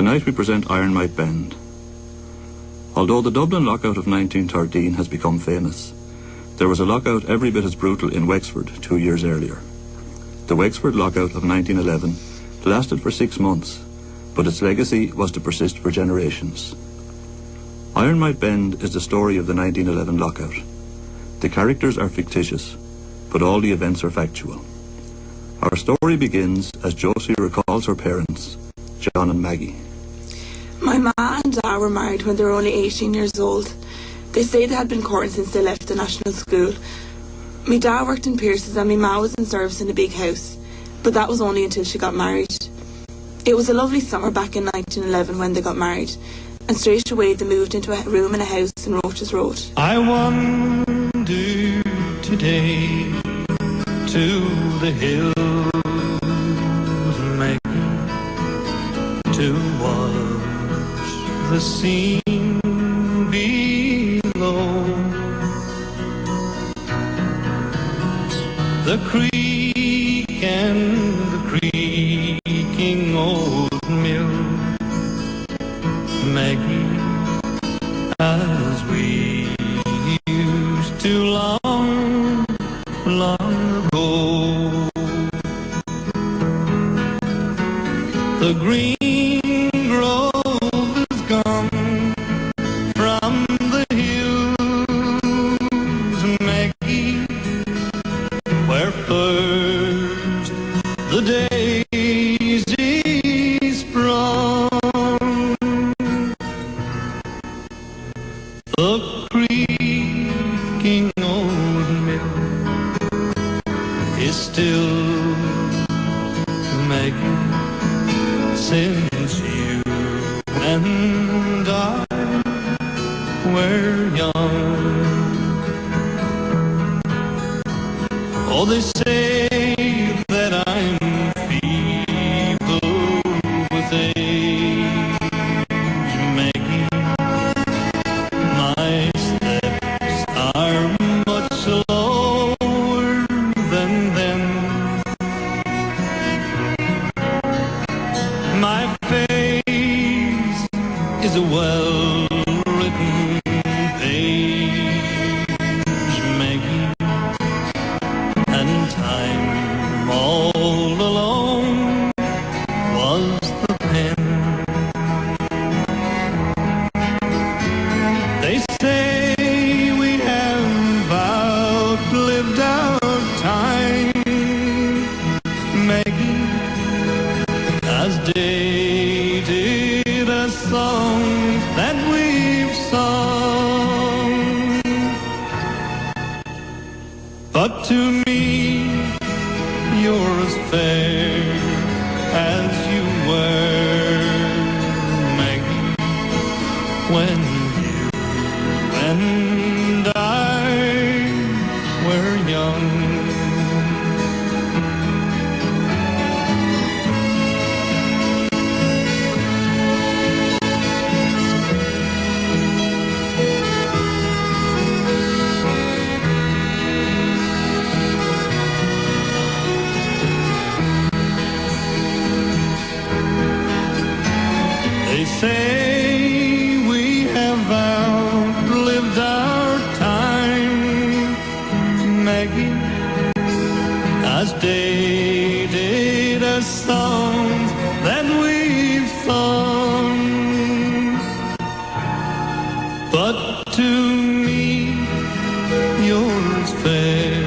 Tonight we present Iron Might Bend. Although the Dublin lockout of 1913 has become famous, there was a lockout every bit as brutal in Wexford 2 years earlier. The Wexford lockout of 1911 lasted for 6 months, but its legacy was to persist for generations. Iron Might Bend is the story of the 1911 lockout. The characters are fictitious, but all the events are factual. Our story begins as Josie recalls her parents, John and Maggie. My ma and dad were married when they were only 18 years old. They say they had been courting since they left the national school. My dad worked in Pierce's and my ma was in service in a big house, but that was only until she got married. It was a lovely summer back in 1911 when they got married, and straight away they moved into a room in a house in Roaches Road. I wander today to the hills, Maggie, to watch the scene below. The creek and the creaking old mill, Maggie, as we used to long, long ago. The green grove is gone from the hills, Maggie, where first the daisy sprung. The creaking old mill is still, Maggie, since you and I were young. Oh, they say that I'm feeble with age, Maggie. My steps are much slower than them. My face is a well-written page, Maggie, and time all alone was the pen. They say we have outlived our time, Maggie, as dated as songs that we've sung. But to me, you're as fair as you were, Maggie, when you and I were young. They say we have outlived our time, Maggie, as dated as songs that we've sung. But to me, you're as fair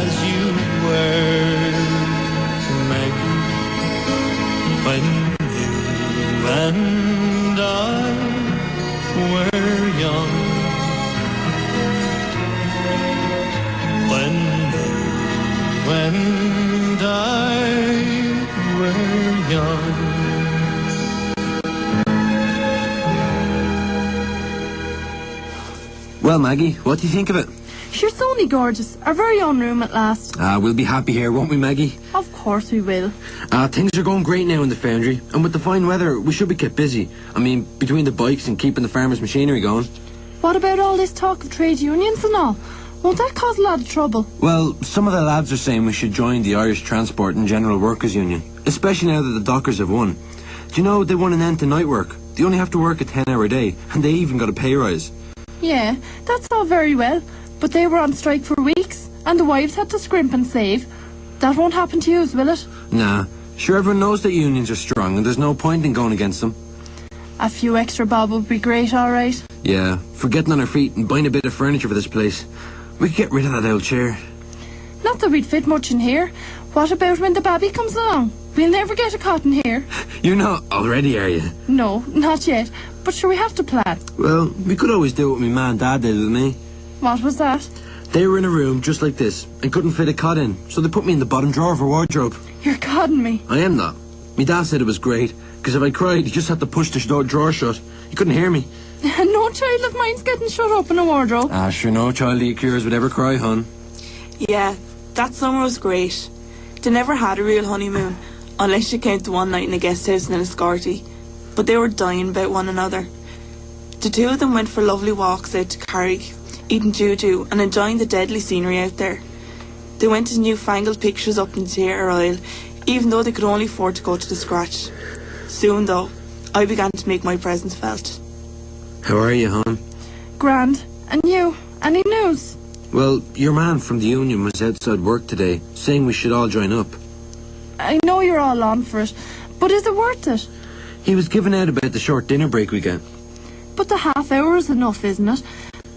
as you were, Maggie, when and I were young. When you and I were young. Well, Maggie, what do you think of it? Sure, it's only gorgeous. Our very own room at last. We'll be happy here, won't we, Maggie? Of course we will. Things are going great now in the foundry, and with the fine weather, we should be kept busy. I mean, between the bikes and keeping the farmers' machinery going. What about all this talk of trade unions and all? Won't that cause a lot of trouble? Well, some of the lads are saying we should join the Irish Transport and General Workers Union, especially now that the dockers have won. Do you know they want an end to night work? They only have to work a 10-hour day, and they even got a pay rise. Yeah, that's all very well, but they were on strike for weeks, and the wives had to scrimp and save. That won't happen to yous, will it? Nah, sure everyone knows that unions are strong, and there's no point in going against them. A few extra bob would be great, all right. Yeah, for getting on our feet and buying a bit of furniture for this place. We could get rid of that old chair. Not that we'd fit much in here. What about when the baby comes along? We'll never get a cot in here. You're not already, are you? No, not yet. But sure, we have to plan. Well, we could always do what my ma and dad did with me. What was that? They were in a room just like this and couldn't fit a cot in, so they put me in the bottom drawer of her wardrobe. You're codding me. I am not. My dad said it was great, because if I cried, he just had to push the drawer shut. He couldn't hear me. No child of mine's getting shut up in a wardrobe. Ah, sure, no child of yours would ever cry, hon. Yeah, that summer was great. They never had a real honeymoon, unless you count the one night in a guest house in Enniscorthy. But they were dying about one another. The two of them went for lovely walks out to Carrick, eating juju and enjoying the deadly scenery out there. They went to newfangled pictures up in the theatre aisle, even though they could only afford to go to the Scratch. Soon, though, I began to make my presence felt. How are you, hon? Grand. And you? Any news? Well, your man from the union was outside work today, saying we should all join up. I know you're all on for it, but is it worth it? He was giving out about the short dinner break we get. But the half hour is enough, isn't it?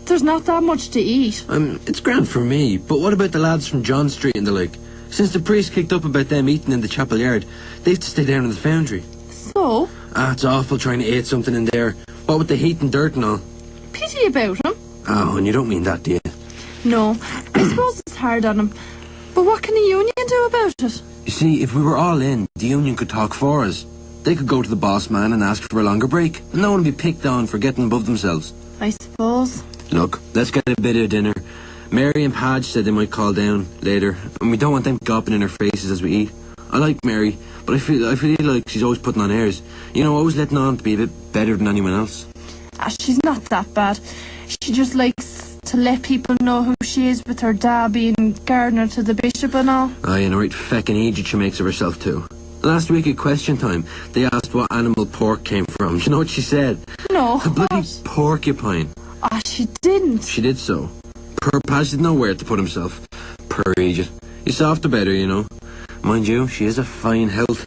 There's not that much to eat. It's grand for me, but what about the lads from John Street and the like? Since the priest kicked up about them eating in the chapel yard, they have to stay down in the foundry. So? Ah, it's awful trying to eat something in there. What with the heat and dirt and all. Pity about him. Oh, and you don't mean that, do you? No, I suppose it's hard on him. But what can the union do about it? You see, if we were all in, the union could talk for us. They could go to the boss man and ask for a longer break, and no one would be picked on for getting above themselves. I suppose. Look, let's get a bit of dinner. Mary and Padge said they might call down later, and we don't want them gopping in our faces as we eat. I like Mary, but I feel like she's always putting on airs. You know, always letting on to be a bit better than anyone else. She's not that bad. She just likes to let people know who she is, with her dad being gardener to the bishop and all. Aye, and a right feckin' idiot she makes of herself too. Last week at question time, they asked what animal pork came from. Do you know what she said? No. A bloody What? porcupine. She didn't. She did so. Poor Padge didn't know where to put himself. Poor idiot. He's soft about her, you know. Mind you, she is a fine health.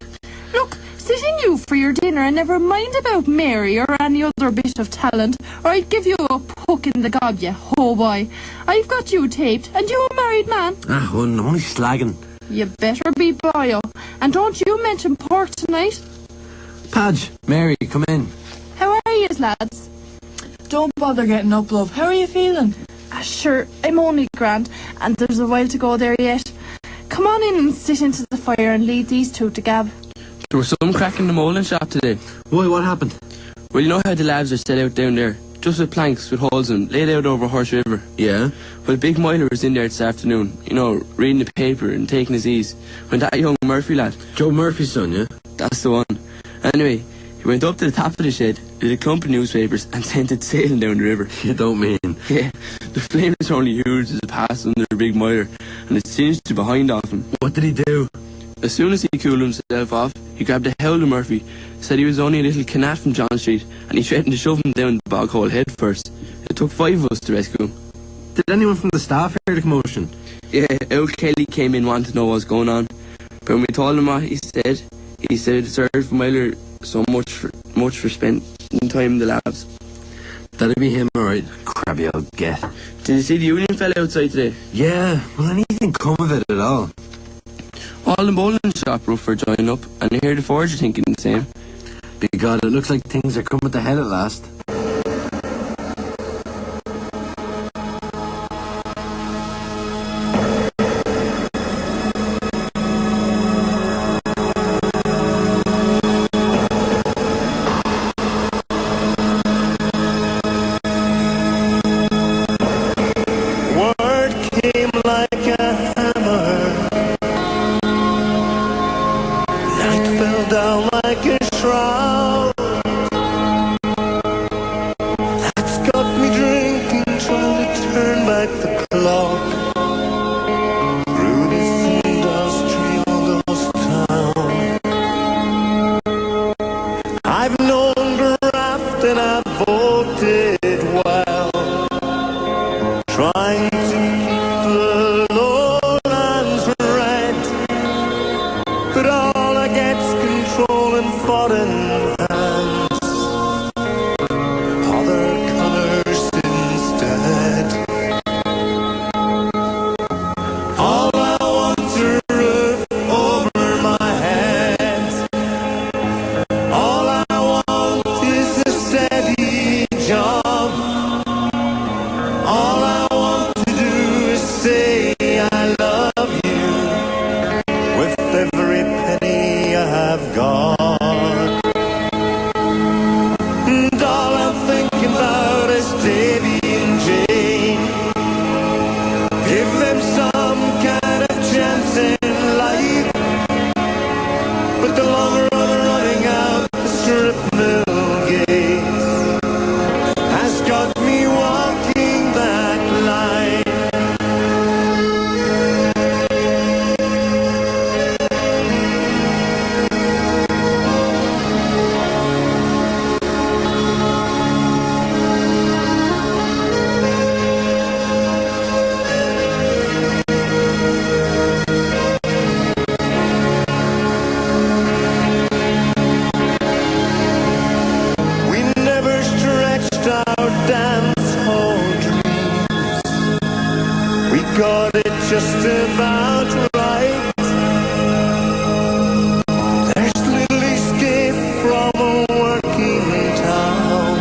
Look, sit in you for your dinner and never mind about Mary or any other bit of talent, or I'd give you a poke in the gob, you ho boy. I've got you taped, and you a married man. Ah, hun, I'm only slagging. You better be boyo. And don't you mention pork tonight. Padge, Mary, come in. How are you, lads? Don't bother getting up, love. How are you feeling? Sure, I'm only grand, and there's a while to go there yet. Come on in and sit into the fire and lead these two to gab. There was some crack in the moulding shop today. Why, what happened? Well, you know how the labs are set out down there? Just with planks with holes in them, laid out over Horse River. Yeah? Well, Big Myler was in there this afternoon, you know, reading the paper and taking his ease, when that young Murphy lad... Joe Murphy's son, yeah? That's the one. Anyway, he went up to the top of the shed, did a clump of newspapers, and sent it sailing down the river. You don't mean? Yeah, the flames were only huge as it passed under Big Myler, and it singed to behind off him. What did he do? As soon as he cooled himself off, he grabbed a hold of Murphy, said he was only a little canat from John Street, and he threatened to shove him down the bog hole head first. It took 5 of us to rescue him. Did anyone from the staff hear the commotion? Yeah, old Kelly came in wanting to know what was going on. But when we told him what he said it served Myler so much for spending time in the labs. That'd be him, alright. Crabby old get. Did you see the union fella outside today? Yeah, will anything come of it at all? All the bowling shop roof are joining up, and I hear the forge are thinking the same. By God, it looks like things are coming to head at last. Word came like a hammer. Night fell down like a shroud. then I voted well, trying to keep the lowlands red, but all I get's control and foreign hands, other colours instead. All I want's a roof over my head. All I want is a steady job. All I want to do is say I love you with every penny I have got. And all I'm thinking about is Davy and Jane. Give them some kind of chance in life, but the longer I'm running out the strip mill gate has got me walking that line. We never stretched our dance hall dreams. We got it just about right. There's little escape from a working town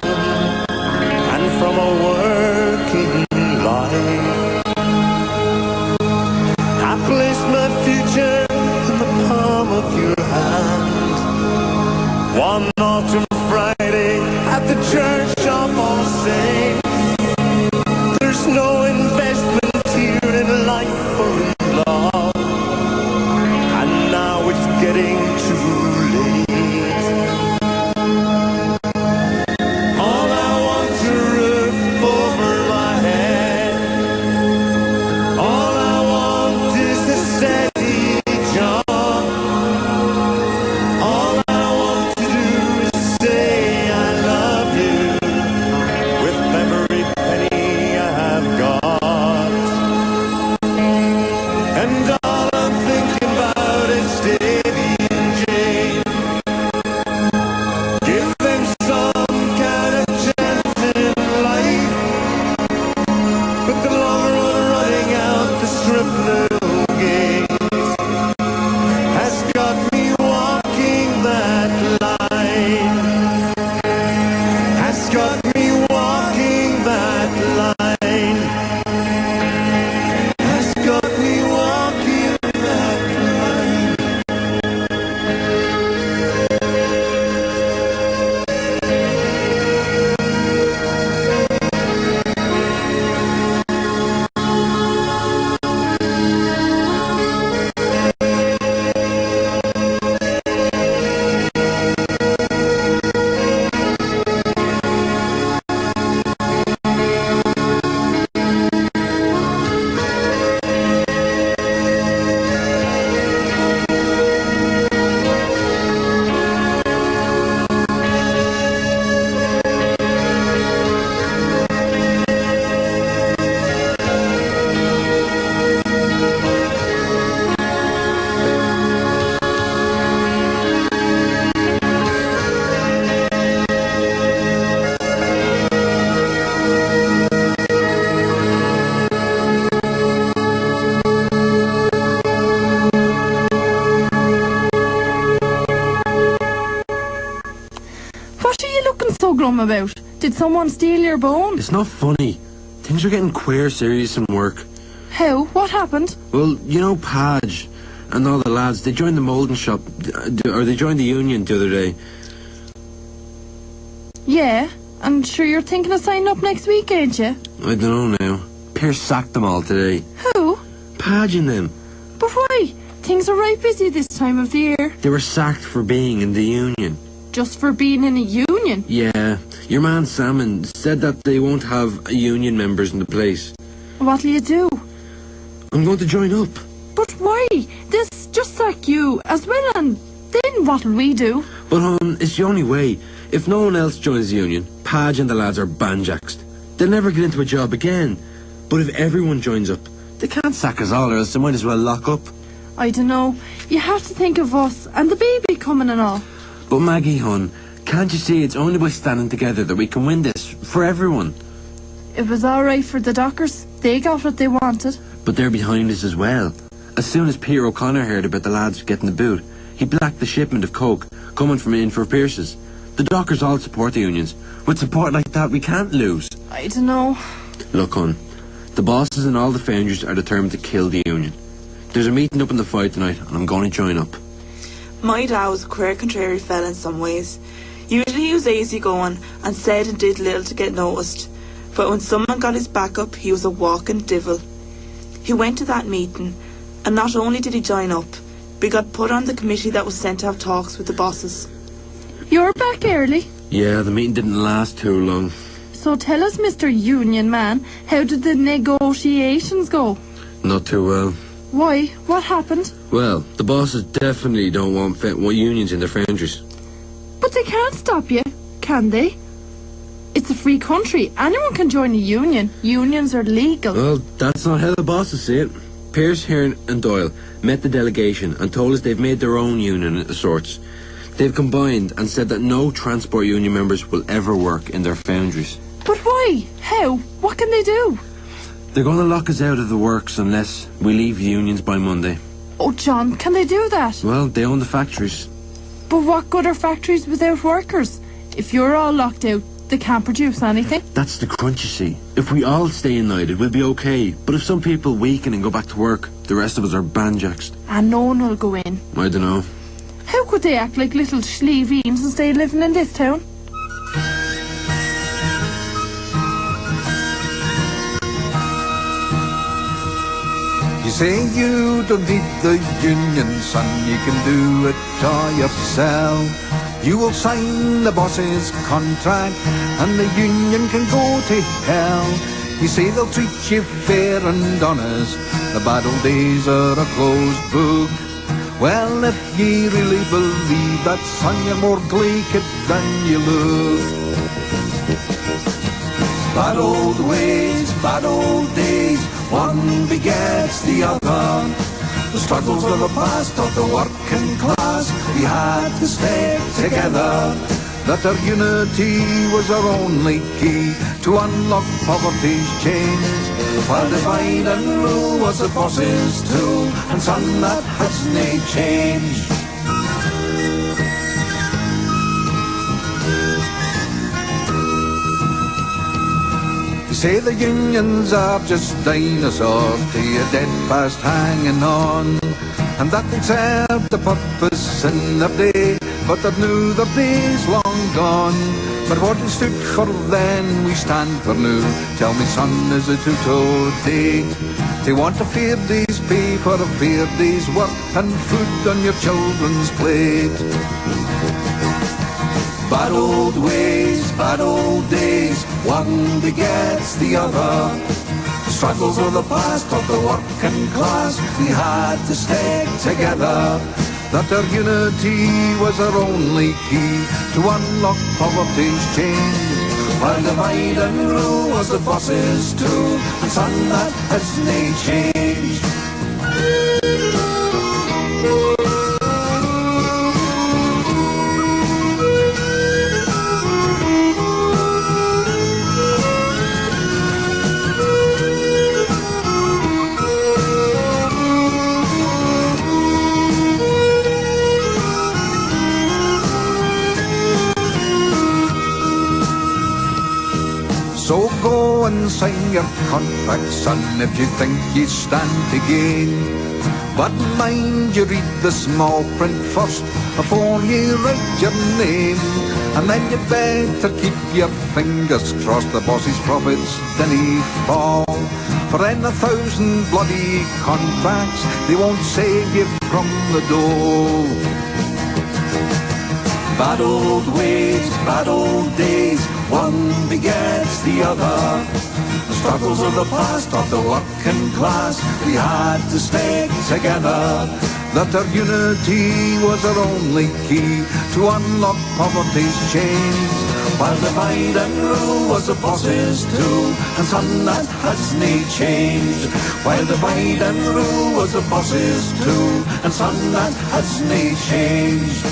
and from a working life. I place my future in the palm of your hand. One autumn Friday at the church of All Saints. There's no investment here in life or in love, and now it's getting too late. All I want's a roof over my head. All I want is a steady job. All I want to do is say I love you with every penny I have got. And all I'm thinking about is Davy and Jane. Give them some kind of chance in life, but the longer I'm running out the strip mill gate has got me walking that line. Has got me walking that line. Has got me walking that line. What are you looking so glum about? Did someone steal your bone? It's not funny. Things are getting queer serious in work. How? What happened? Well, you know Padge and all the lads, they joined the moulding shop, or they joined the union the other day. Yeah, and sure you're thinking of signing up next week, ain't you? I don't know now. Pierce sacked them all today. Who? Padge and them. But why? Things are right busy this time of the year. They were sacked for being in the union. Just for being in a union? Yeah. Your man Salmon said that they won't have union members in the place. What'll you do? I'm going to join up. But why? This just sack you as well, and then what'll we do? But it's the only way. If no one else joins the union, Padge and the lads are banjaxed. They'll never get into a job again. But if everyone joins up, they can't sack us all, or else they might as well lock up. I don't know. You have to think of us and the baby coming and all. But Maggie, hon, can't you see it's only by standing together that we can win this, for everyone? It was all right for the dockers. They got what they wanted. But they're behind us as well. As soon as Peter O'Connor heard about the lads getting the boot, he blacked the shipment of coke coming from in for Pierce's. The dockers all support the unions. With support like that, we can't lose. I don't know. Look, hon, the bosses and all the founders are determined to kill the union. There's a meeting up in the fight tonight, and I'm going to join up. My dad was a queer contrary fella in some ways. Usually he was easygoing and said and did little to get noticed. But when someone got his back up, he was a walking devil. He went to that meeting, and not only did he join up, but he got put on the committee that was sent to have talks with the bosses. You're back early. Yeah, the meeting didn't last too long. So tell us, Mr. Union Man, how did the negotiations go? Not too well. Why? What happened? Well, the bosses definitely don't want unions in their foundries. But they can't stop you, can they? It's a free country. Anyone can join a union. Unions are legal. Well, that's not how the bosses see it. Pearce, Hearn and Doyle met the delegation and told us they've made their own union of sorts. They've combined and said that no transport union members will ever work in their foundries. But why? How? What can they do? They're going to lock us out of the works unless we leave the unions by Monday. Oh, John, can they do that? Well, they own the factories. But what good are factories without workers? If you're all locked out, they can't produce anything. That's the crunch, you see. If we all stay united, we'll be okay. But if some people weaken and go back to work, the rest of us are banjaxed. And no one will go in. I don't know. How could they act like little schleeveens and stay living in this town? You say you don't need the union, son, you can do it all yourself. You will sign the boss's contract and the union can go to hell. You say they'll treat you fair and honest, the bad old days are a closed book. Well, if ye really believe that, son, you're more glaiked than you look. Bad old ways, bad old days, one begets the other. The struggles of the past of the working class, we had to stay together. That our unity was our only key to unlock poverty's chains. While divide and rule was the boss's tool, and son, that has nae change. Say the unions are just dinosaurs to your dead past hanging on, and that they served the purpose in their day, but that now their day's long gone. But what we stood for then, we stand for now. Tell me, son, is it too today? They want a fair day's pay for a fair day's work, and food on your children's plate. Bad old ways, bad old days, one begets the other. The struggles of the past of the working class, we had to stay together. That our unity was our only key to unlock poverty's chains. While divide and rule was the boss's tool, and son, that has nae change. So go and sign your contract, son, if you think you stand to gain. But mind you read the small print first before you write your name. And then you better keep your fingers crossed the boss's profits didn't fall. For in 1,000 bloody contracts, they won't save you from the dole. Bad old ways, bad old days, one begets the other. The struggles of the past of the working class, we had to stay together. That our unity was our only key to unlock poverty's chains. While divide and rule was the boss's too, and son that hasn't changed. While divide and rule was the boss's too, and son that hasn't changed.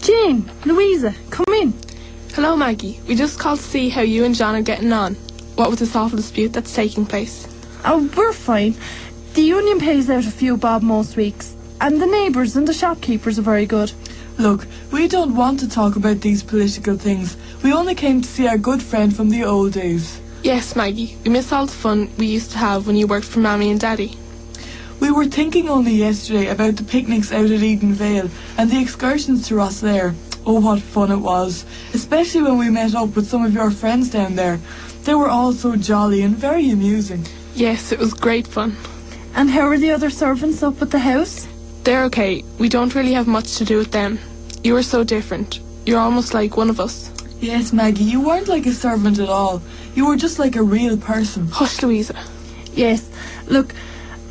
Jane, Louisa, come in. Hello, Maggie. We just called to see how you and John are getting on. What with this awful dispute that's taking place? Oh, we're fine. The union pays out a few bob most weeks, and the neighbours and the shopkeepers are very good. Look, we don't want to talk about these political things. We only came to see our good friend from the old days. Yes, Maggie. We miss all the fun we used to have when you worked for Mammy and Daddy. We were thinking only yesterday about the picnics out at Eden Vale and the excursions to Rossiter. Oh, what fun it was, especially when we met up with some of your friends down there. They were all so jolly and very amusing. Yes, it was great fun. And how are the other servants up at the house? They're okay. We don't really have much to do with them. You are so different. You're almost like one of us. Yes, Maggie, you weren't like a servant at all. You were just like a real person. Hush, Louisa. Yes, look,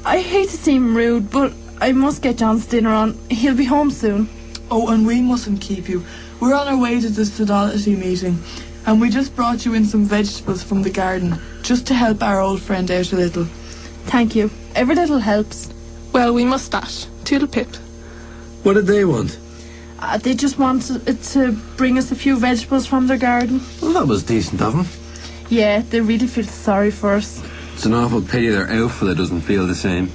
I hate to seem rude, but I must get John's dinner on. He'll be home soon. Oh, and we mustn't keep you. We're on our way to the sodality meeting, and we just brought you in some vegetables from the garden, just to help our old friend out a little. Thank you. Every little helps. Well, we must dash. Toodle pip. What did they want? They just wanted to bring us a few vegetables from their garden. Well, that was decent of them. Yeah, they really feel sorry for us. It's an awful pity their outfit doesn't feel the same.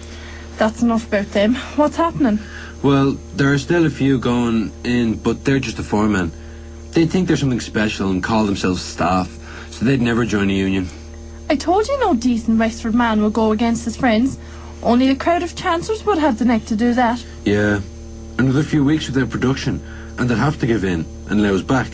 That's enough about them. What's happening? Well, there are still a few going in, but they're just the foremen. They think they're something special and call themselves staff, so they'd never join a union. I told you no decent Wexford man would go against his friends. Only a crowd of chancellors would have the neck to do that. Yeah, another few weeks without production, and they'd have to give in and allow us back.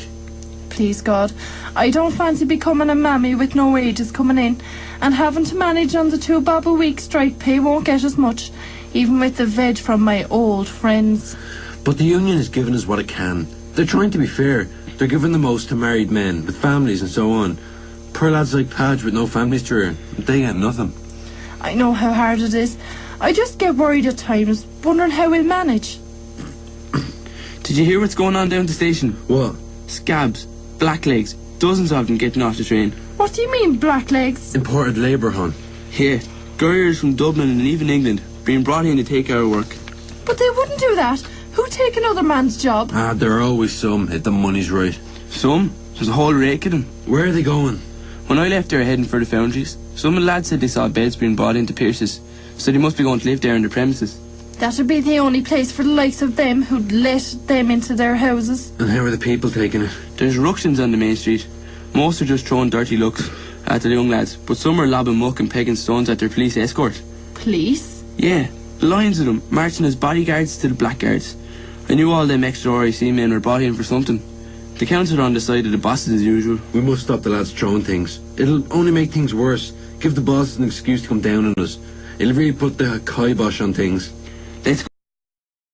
Please God, I don't fancy becoming a mammy with no wages coming in, and having to manage on the 2 bob a week strike pay won't get as much, even with the veg from my old friends. But the union is giving us what it can. They're trying to be fair. They're giving the most to married men with families and so on. Poor lads like Padge with no families to earn, they get nothing. I know how hard it is. I just get worried at times, wondering how we'll manage. Did you hear what's going on down at the station? What? Scabs, blacklegs, dozens of them getting off the train. What do you mean, blacklegs? Imported labour, hon. Yeah, couriers from Dublin and even England being brought in to take our work. But they wouldn't do that. Who'd take another man's job? There are always some, if the money's right. Some? There's a whole rake of them. Where are they going? When I left, they were heading for the foundries. Some of the lads said they saw beds being brought into Pierce's, so they must be going to live there in the premises. That'd be the only place for the likes of them who'd let them into their houses. And how are the people taking it? There's ructions on the main street. Most are just throwing dirty looks at the young lads, but some are lobbing muck and pegging stones at their police escort. Police? Yeah, lines of them, marching as bodyguards to the blackguards. I knew all them extra RIC men were brought in for something. The council are on the side of the bosses as usual. We must stop the lads throwing things. It'll only make things worse. Give the bosses an excuse to come down on us. It'll really put the kibosh on things. Let's